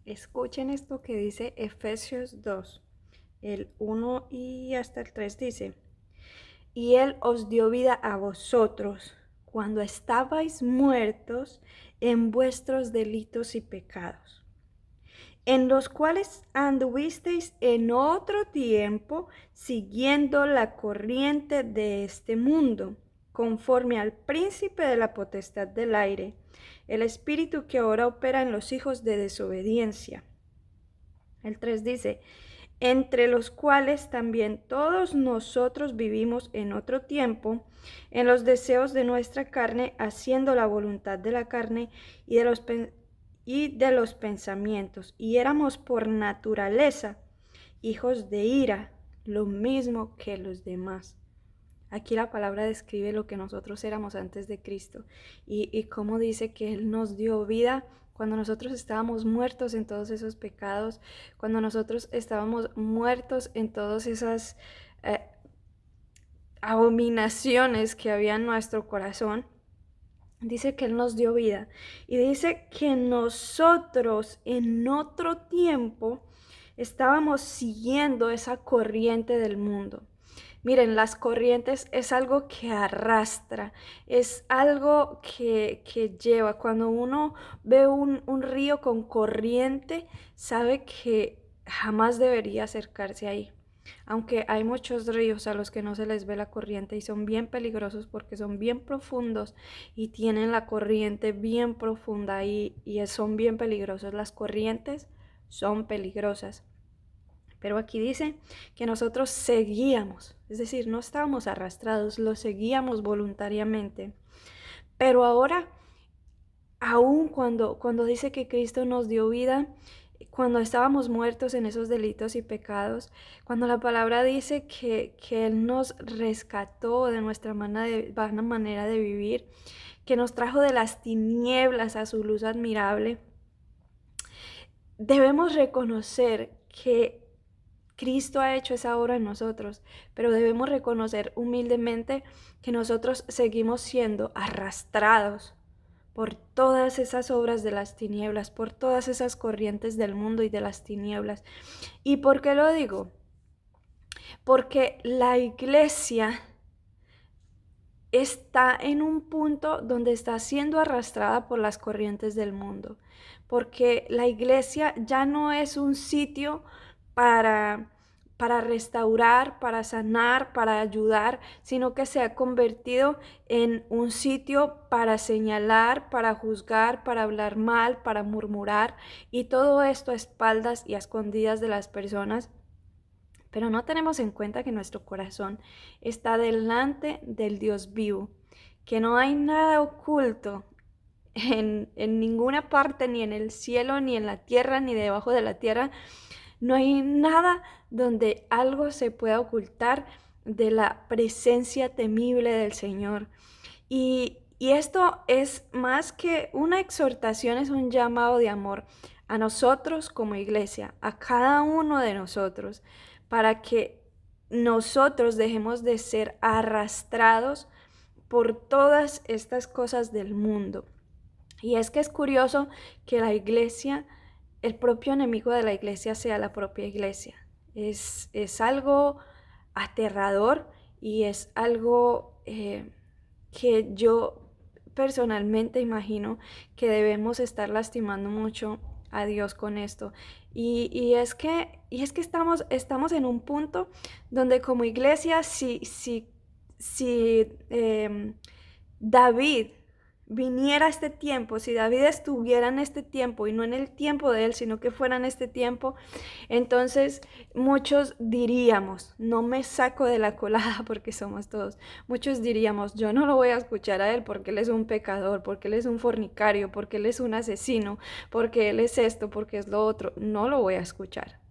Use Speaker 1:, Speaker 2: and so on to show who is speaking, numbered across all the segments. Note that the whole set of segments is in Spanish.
Speaker 1: Escuchen esto que dice Efesios 2, el 1 y hasta el 3 dice, y Él os dio vida a vosotros cuando estabais muertos en vuestros delitos y pecados, en los cuales anduvisteis en otro tiempo siguiendo la corriente de este mundo, conforme al príncipe de la potestad del aire, el espíritu que ahora opera en los hijos de desobediencia. El 3 dice, entre los cuales también todos nosotros vivimos en otro tiempo, en los deseos de nuestra carne, haciendo la voluntad de la carne y de los pensamientos, y éramos por naturaleza hijos de ira, lo mismo que los demás. Aquí la palabra describe lo que nosotros éramos antes de Cristo y cómo dice que Él nos dio vida cuando nosotros estábamos muertos en todos esos pecados, cuando nosotros estábamos muertos en todas esas eh, abominaciones que había en nuestro corazón. Dice que Él nos dio vida y dice que nosotros en otro tiempo estábamos siguiendo esa corriente del mundo. Miren, las corrientes es algo que arrastra, es algo que lleva. Cuando uno ve un río con corriente, sabe que jamás debería acercarse ahí. Aunque hay muchos ríos a los que no se les ve la corriente y son bien peligrosos porque son bien profundos y tienen la corriente bien profunda y son bien peligrosos. Las corrientes son peligrosas. Pero aquí dice que nosotros seguíamos, es decir, no estábamos arrastrados, lo seguíamos voluntariamente. Pero ahora, aún cuando dice que Cristo nos dio vida, cuando estábamos muertos en esos delitos y pecados, cuando la palabra dice que Él nos rescató de nuestra vana manera de vivir, que nos trajo de las tinieblas a su luz admirable, debemos reconocer que Cristo ha hecho esa obra en nosotros, pero debemos reconocer humildemente que nosotros seguimos siendo arrastrados por todas esas obras de las tinieblas, por todas esas corrientes del mundo y de las tinieblas. ¿Y por qué lo digo? Porque la iglesia está en un punto donde está siendo arrastrada por las corrientes del mundo, porque la iglesia ya no es un sitio para restaurar, para sanar, para ayudar, sino que se ha convertido en un sitio para señalar, para juzgar, para hablar mal, para murmurar, y todo esto a espaldas y a escondidas de las personas. Pero no tenemos en cuenta que nuestro corazón está delante del Dios vivo, que no hay nada oculto en ninguna parte, ni en el cielo, ni en la tierra, ni debajo de la tierra. No hay nada donde algo se pueda ocultar de la presencia temible del Señor. Y esto es más que una exhortación, es un llamado de amor a nosotros como iglesia, a cada uno de nosotros, para que nosotros dejemos de ser arrastrados por todas estas cosas del mundo. Y es que es curioso que la iglesia, el propio enemigo de la iglesia sea la propia iglesia. Es algo aterrador y es algo que yo personalmente imagino que debemos estar lastimando mucho a Dios con esto. Y es que estamos en un punto donde como iglesia, si David viniera a este tiempo, si David estuviera en este tiempo y no en el tiempo de él, sino que fuera en este tiempo, entonces muchos diríamos, no me saco de la colada porque somos todos, muchos diríamos, yo no lo voy a escuchar a él porque él es un pecador, porque él es un fornicario, porque él es un asesino, porque él es esto, porque es lo otro, no lo voy a escuchar.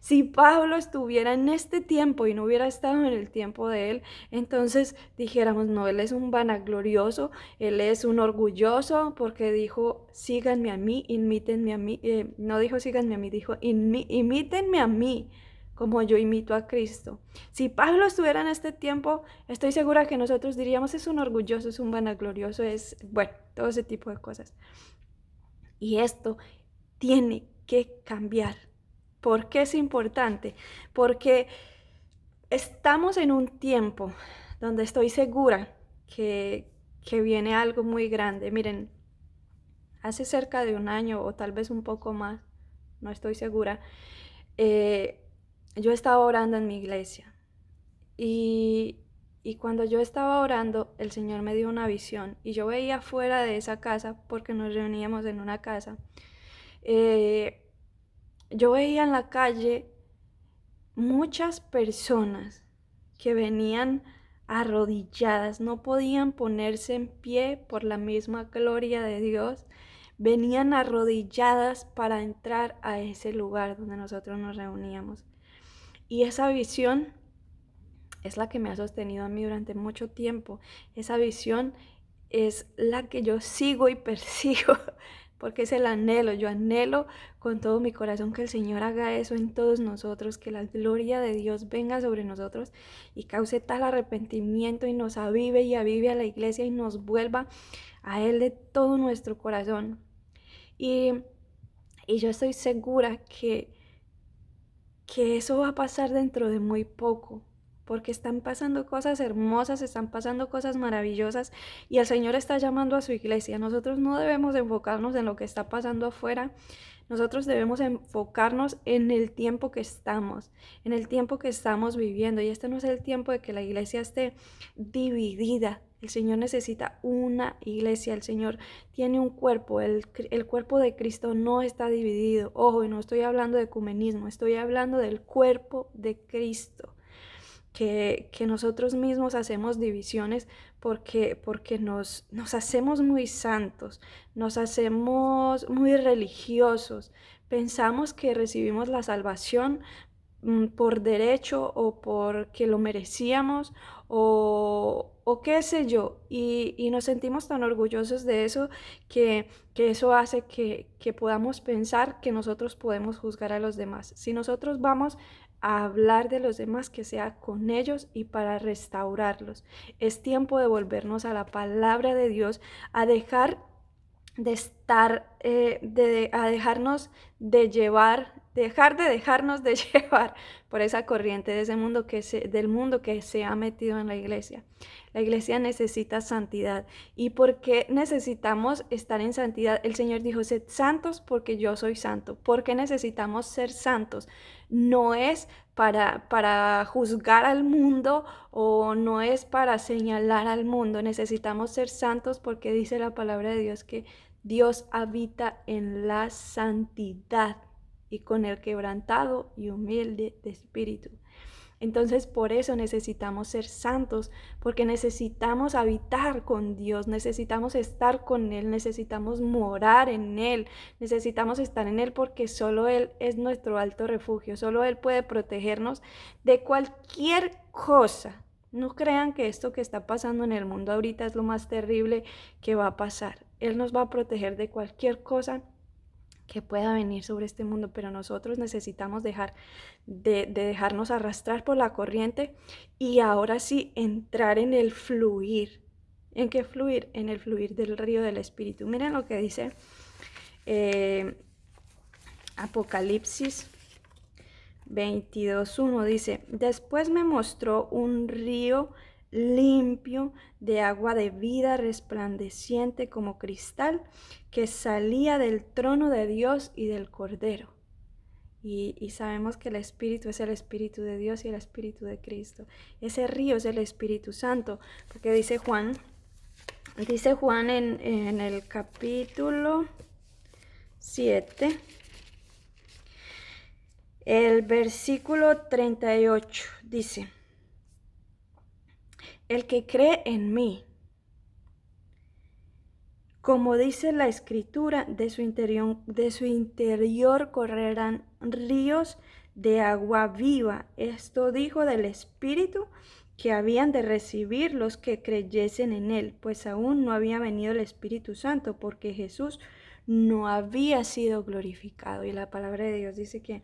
Speaker 1: Si Pablo estuviera en este tiempo y no hubiera estado en el tiempo de él, entonces dijéramos, no, él es un vanaglorioso, él es un orgulloso, porque dijo, síganme a mí, imítenme a mí, no dijo síganme a mí, dijo, imítenme a mí, como yo imito a Cristo. Si Pablo estuviera en este tiempo, estoy segura que nosotros diríamos, es un orgulloso, es un vanaglorioso, es, bueno, todo ese tipo de cosas. Y esto tiene que cambiar. ¿Por qué es importante? Porque estamos en un tiempo donde estoy segura que viene algo muy grande. Miren, hace cerca de un año o tal vez un poco más, no estoy segura, yo estaba orando en mi iglesia y, y cuando yo estaba orando, el Señor me dio una visión y yo veía fuera de esa casa, porque nos reuníamos en una casa, eh, yo veía en la calle muchas personas que venían arrodilladas, no podían ponerse en pie por la misma gloria de Dios, venían arrodilladas para entrar a ese lugar donde nosotros nos reuníamos. Y esa visión es la que me ha sostenido a mí durante mucho tiempo. Esa visión es la que yo sigo y persigo, porque es el anhelo. Yo anhelo con todo mi corazón que el Señor haga eso en todos nosotros, que la gloria de Dios venga sobre nosotros y cause tal arrepentimiento y nos avive y avive a la iglesia y nos vuelva a Él de todo nuestro corazón. Y, y yo estoy segura que eso va a pasar dentro de muy poco, porque están pasando cosas hermosas, están pasando cosas maravillosas y el Señor está llamando a su iglesia. Nosotros no debemos enfocarnos en lo que está pasando afuera, nosotros debemos enfocarnos en el tiempo que estamos, en el tiempo que estamos viviendo. Y este no es el tiempo de que la iglesia esté dividida. El Señor necesita una iglesia, el Señor tiene un cuerpo, el cuerpo de Cristo no está dividido. Ojo, y no estoy hablando de ecumenismo, estoy hablando del cuerpo de Cristo. Que nosotros mismos hacemos divisiones porque nos hacemos muy santos, nos hacemos muy religiosos, pensamos que recibimos la salvación por derecho o porque lo merecíamos o qué sé yo, y nos sentimos tan orgullosos de eso que eso hace que podamos pensar que nosotros podemos juzgar a los demás. Si nosotros vamos a hablar de los demás, que sea con ellos y para restaurarlos. Es tiempo de volvernos a la palabra de Dios, a dejar de estar, a dejarnos de llevar, dejar de dejarnos de llevar por esa corriente de ese mundo del mundo que se ha metido en la iglesia. La iglesia necesita santidad. ¿Y por qué necesitamos estar en santidad? El Señor dijo, sed santos porque yo soy santo. ¿Por qué necesitamos ser santos? No es para juzgar al mundo o no es para señalar al mundo. Necesitamos ser santos porque dice la palabra de Dios que Dios habita en la santidad y con el quebrantado y humilde de espíritu. Entonces por eso necesitamos ser santos, porque necesitamos habitar con Dios, necesitamos estar con Él, necesitamos morar en Él, necesitamos estar en Él porque solo Él es nuestro alto refugio, solo Él puede protegernos de cualquier cosa. No crean que esto que está pasando en el mundo ahorita es lo más terrible que va a pasar. Él nos va a proteger de cualquier cosa que pueda venir sobre este mundo, pero nosotros necesitamos dejar de dejarnos arrastrar por la corriente y ahora sí entrar en el fluir. ¿En qué fluir? En el fluir del río del Espíritu. Miren lo que dice Apocalipsis 22:1, dice, después me mostró un río limpio de agua de vida resplandeciente como cristal que salía del trono de Dios y del Cordero. Y sabemos que el Espíritu es el Espíritu de Dios y el Espíritu de Cristo. Ese río es el Espíritu Santo, porque dice Juan en el capítulo 7, el versículo 38, dice, el que cree en mí, como dice la Escritura, de su interior correrán ríos de agua viva. Esto dijo del Espíritu que habían de recibir los que creyesen en Él, pues aún no había venido el Espíritu Santo, porque Jesús no había sido glorificado. Y la palabra de Dios dice que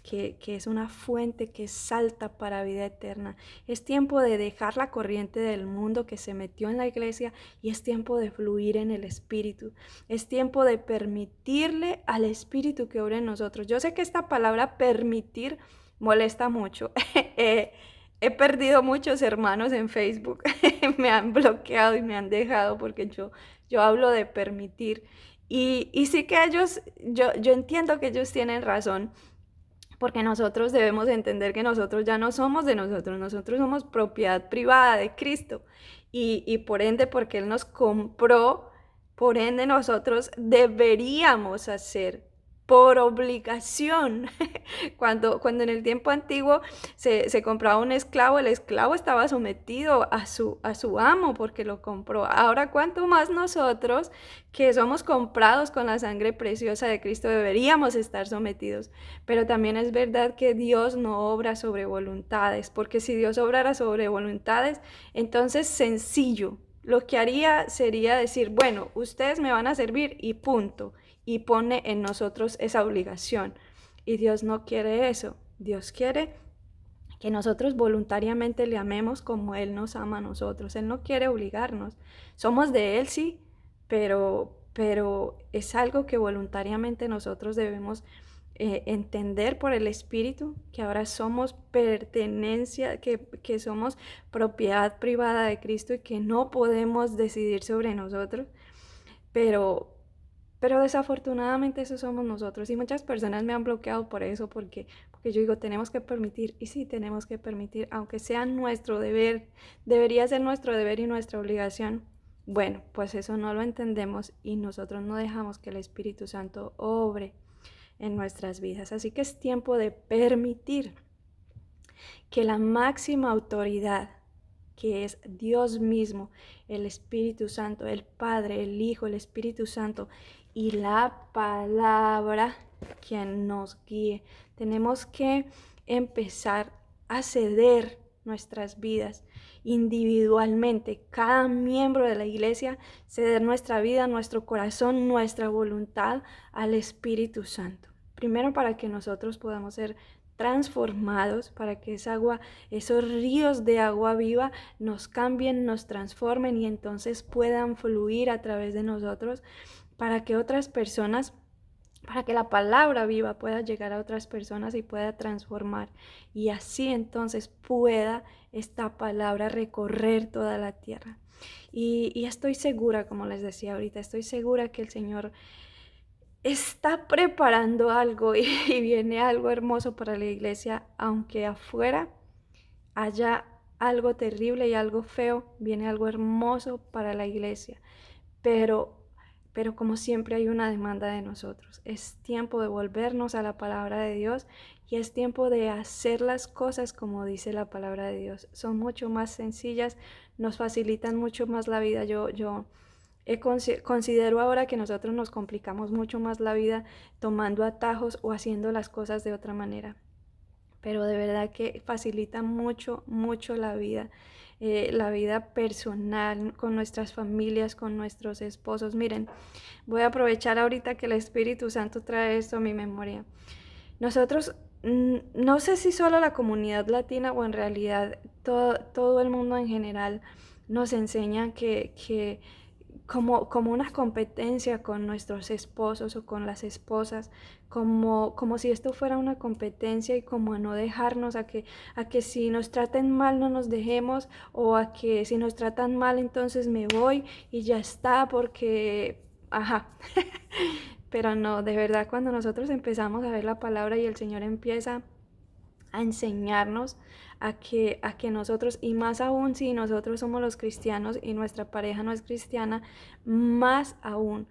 Speaker 1: que es una fuente que salta para vida eterna. Es tiempo de dejar la corriente del mundo que se metió en la iglesia y es tiempo de fluir en el Espíritu. Es tiempo de permitirle al Espíritu que obre en nosotros. Yo sé que esta palabra permitir molesta mucho. He perdido muchos hermanos en Facebook, me han bloqueado y me han dejado porque yo hablo de permitir. Y sí que yo entiendo que ellos tienen razón, porque nosotros debemos entender que nosotros ya no somos de nosotros, nosotros somos propiedad privada de Cristo. Y por ende, porque Él nos compró, por ende nosotros deberíamos hacer por obligación. Cuando en el tiempo antiguo se compraba un esclavo, el esclavo estaba sometido a su amo porque lo compró. Ahora, ¿cuánto más nosotros que somos comprados con la sangre preciosa de Cristo deberíamos estar sometidos? Pero también es verdad que Dios no obra sobre voluntades, porque si Dios obrara sobre voluntades, entonces sencillo. Lo que haría sería decir, bueno, ustedes me van a servir y punto. Y pone en nosotros esa obligación. Y Dios no quiere eso. Dios quiere que nosotros voluntariamente le amemos como Él nos ama a nosotros. Él no quiere obligarnos. Somos de Él, sí, pero es algo que voluntariamente nosotros debemos entender por el Espíritu, que ahora somos pertenencia, que somos propiedad privada de Cristo y que no podemos decidir sobre nosotros, pero desafortunadamente eso somos nosotros y muchas personas me han bloqueado por eso, porque yo digo, tenemos que permitir, y sí, tenemos que permitir, aunque sea nuestro deber, debería ser nuestro deber y nuestra obligación. Bueno, pues eso no lo entendemos y nosotros no dejamos que el Espíritu Santo obre en nuestras vidas. Así que es tiempo de permitir que la máxima autoridad, que es Dios mismo, el Espíritu Santo, el Padre, el Hijo, el Espíritu Santo y la palabra, quien nos guíe. Tenemos que empezar a ceder nuestras vidas individualmente, cada miembro de la iglesia, ceder nuestra vida, nuestro corazón, nuestra voluntad al Espíritu Santo. Primero para que nosotros podamos ser transformados, para que esa agua, esos ríos de agua viva nos cambien, nos transformen y entonces puedan fluir a través de nosotros, para que otras personas, para que la palabra viva pueda llegar a otras personas y pueda transformar, y así entonces pueda esta palabra recorrer toda la tierra. Y estoy segura, como les decía ahorita, estoy segura que el Señor está preparando algo y viene algo hermoso para la iglesia, aunque afuera haya algo terrible y algo feo, viene algo hermoso para la iglesia. Pero como siempre hay una demanda de nosotros. Es tiempo de volvernos a la palabra de Dios y es tiempo de hacer las cosas como dice la palabra de Dios. Son mucho más sencillas, nos facilitan mucho más la vida. Yo considero ahora que nosotros nos complicamos mucho más la vida tomando atajos o haciendo las cosas de otra manera. Pero de verdad que facilita mucho, mucho la vida personal, con nuestras familias, con nuestros esposos. Miren, voy a aprovechar ahorita que el Espíritu Santo trae esto a mi memoria. Nosotros, no sé si solo la comunidad latina o en realidad todo el mundo en general nos enseña que como una competencia con nuestros esposos o con las esposas, como si esto fuera una competencia y como a no dejarnos, a que si nos traten mal no nos dejemos, o a que si nos tratan mal entonces me voy y ya está porque, ajá. Pero no, de verdad cuando nosotros empezamos a ver la palabra y el Señor empieza a enseñarnos a que nosotros, y más aún si nosotros somos los cristianos y nuestra pareja no es cristiana, más aún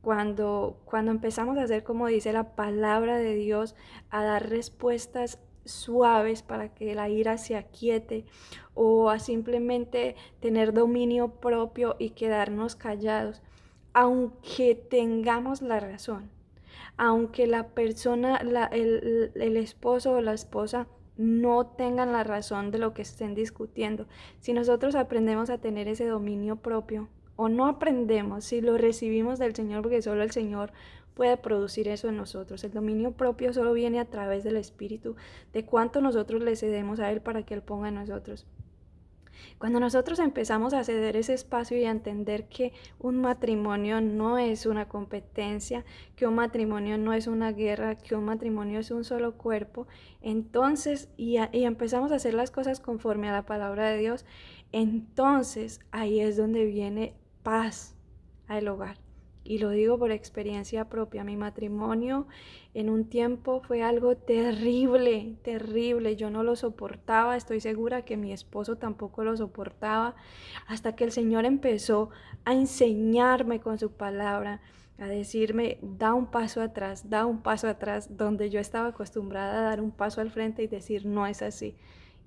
Speaker 1: cuando empezamos a hacer como dice la palabra de Dios, a dar respuestas suaves para que la ira se aquiete, o a simplemente tener dominio propio y quedarnos callados, aunque tengamos la razón, aunque la persona, el esposo o la esposa no tengan la razón de lo que estén discutiendo. Si nosotros aprendemos a tener ese dominio propio, o no aprendemos, si lo recibimos del Señor, porque solo el Señor puede producir eso en nosotros. El dominio propio solo viene a través del Espíritu, de cuánto nosotros le cedemos a Él para que Él ponga en nosotros. Cuando nosotros empezamos a ceder ese espacio y a entender que un matrimonio no es una competencia, que un matrimonio no es una guerra, que un matrimonio es un solo cuerpo, entonces, y empezamos a hacer las cosas conforme a la palabra de Dios, entonces ahí es donde viene paz al hogar. Y lo digo por experiencia propia. Mi matrimonio en un tiempo fue algo terrible, terrible. Yo no lo soportaba. Estoy segura que mi esposo tampoco lo soportaba. Hasta que el Señor empezó a enseñarme con su palabra, a decirme, da un paso atrás, donde yo estaba acostumbrada a dar un paso al frente y decir, no es así.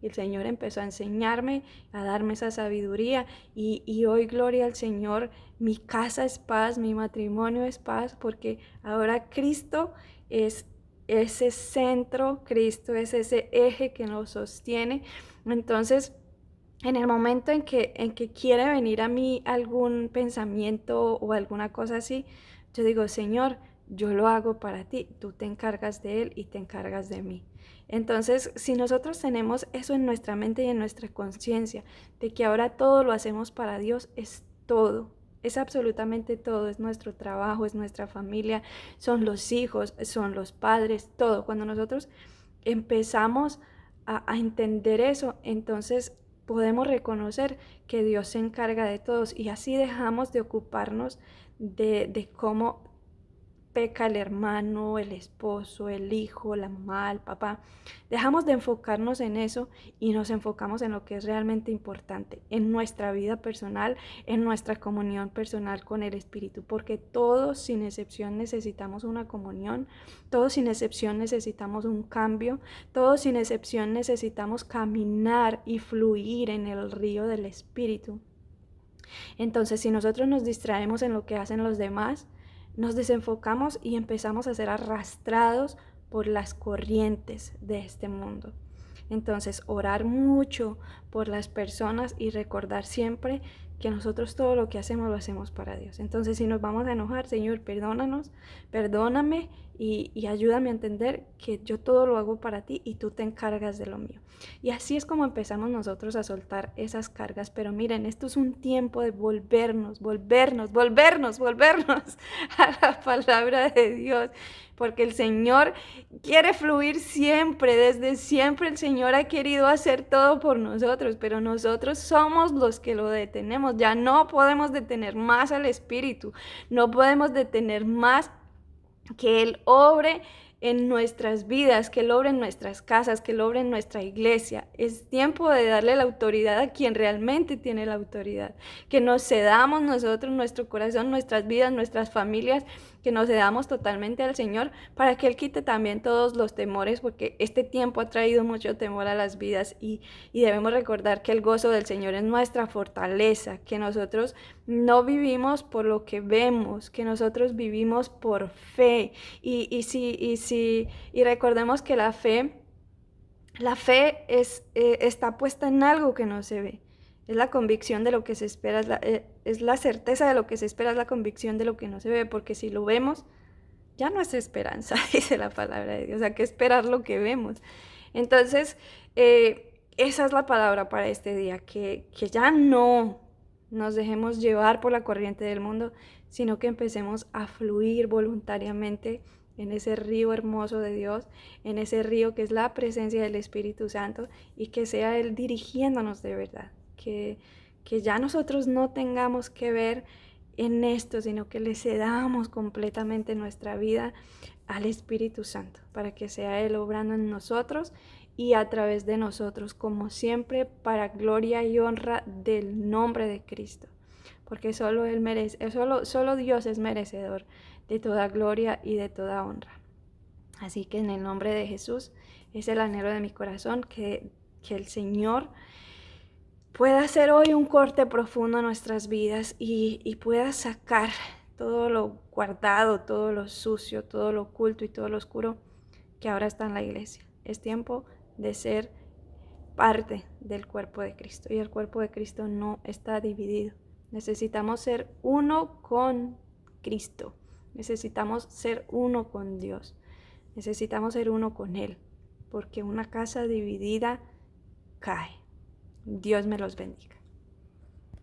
Speaker 1: Y el Señor empezó a enseñarme, a darme esa sabiduría y hoy, gloria al Señor, mi casa es paz, mi matrimonio es paz, porque ahora Cristo es ese centro, Cristo es ese eje que nos sostiene. Entonces, en el momento en que quiere venir a mí algún pensamiento o alguna cosa así, yo digo, Señor, yo lo hago para ti, tú te encargas de él y te encargas de mí. Entonces, si nosotros tenemos eso en nuestra mente y en nuestra conciencia, de que ahora todo lo hacemos para Dios, es todo, es absolutamente todo, es nuestro trabajo, es nuestra familia, son los hijos, son los padres, todo. Cuando nosotros empezamos a entender eso, entonces podemos reconocer que Dios se encarga de todos y así dejamos de ocuparnos de cómo peca el hermano, el esposo, el hijo, la mamá, el papá. Dejamos de enfocarnos en eso y nos enfocamos en lo que es realmente importante, en nuestra vida personal, en nuestra comunión personal con el Espíritu, porque todos sin excepción necesitamos una comunión, todos sin excepción necesitamos un cambio, todos sin excepción necesitamos caminar y fluir en el río del Espíritu. Entonces, si nosotros nos distraemos en lo que hacen los demás, nos desenfocamos y empezamos a ser arrastrados por las corrientes de este mundo. Entonces, orar mucho por las personas y recordar siempre que nosotros todo lo que hacemos lo hacemos para Dios. Entonces, si nos vamos a enojar, Señor, perdónanos, perdóname y ayúdame a entender que yo todo lo hago para ti y tú te encargas de lo mío. Y así es como empezamos nosotros a soltar esas cargas. Pero miren, esto es un tiempo de volvernos a la palabra de Dios, porque el Señor quiere fluir siempre, desde siempre el Señor ha querido hacer todo por nosotros, pero nosotros somos los que lo detenemos. Ya no podemos detener más al Espíritu, no podemos detener más que Él obre en nuestras vidas, que Él obre en nuestras casas, que Él obre en nuestra iglesia. Es tiempo de darle la autoridad a quien realmente tiene la autoridad, que nos cedamos nosotros, nuestro corazón, nuestras vidas, nuestras familias, que nos cedamos totalmente al Señor para que Él quite también todos los temores, porque este tiempo ha traído mucho temor a las vidas y debemos recordar que el gozo del Señor es nuestra fortaleza, que nosotros no vivimos por lo que vemos, que nosotros vivimos por fe y recordemos que la fe está puesta en algo que no se ve. Es la convicción de lo que se espera, es la certeza de lo que se espera, es la convicción de lo que no se ve, porque si lo vemos, ya no es esperanza, dice la palabra de Dios, hay que esperar lo que vemos. Entonces, esa es la palabra para este día, que ya no nos dejemos llevar por la corriente del mundo, sino que empecemos a fluir voluntariamente en ese río hermoso de Dios, en ese río que es la presencia del Espíritu Santo y que sea Él dirigiéndonos de verdad, que ya nosotros no tengamos que ver en esto, sino que le cedamos completamente nuestra vida al Espíritu Santo, para que sea Él obrando en nosotros y a través de nosotros, como siempre, para gloria y honra del nombre de Cristo, porque solo Él merece, solo Dios es merecedor de toda gloria y de toda honra. Así que en el nombre de Jesús es el anhelo de mi corazón que el Señor pueda hacer hoy un corte profundo en nuestras vidas y pueda sacar todo lo guardado, todo lo sucio, todo lo oculto y todo lo oscuro que ahora está en la iglesia. Es tiempo de ser parte del cuerpo de Cristo y el cuerpo de Cristo no está dividido. Necesitamos ser uno con Cristo. Necesitamos ser uno con Dios. Necesitamos ser uno con Él, porque una casa dividida cae. Dios me los bendiga.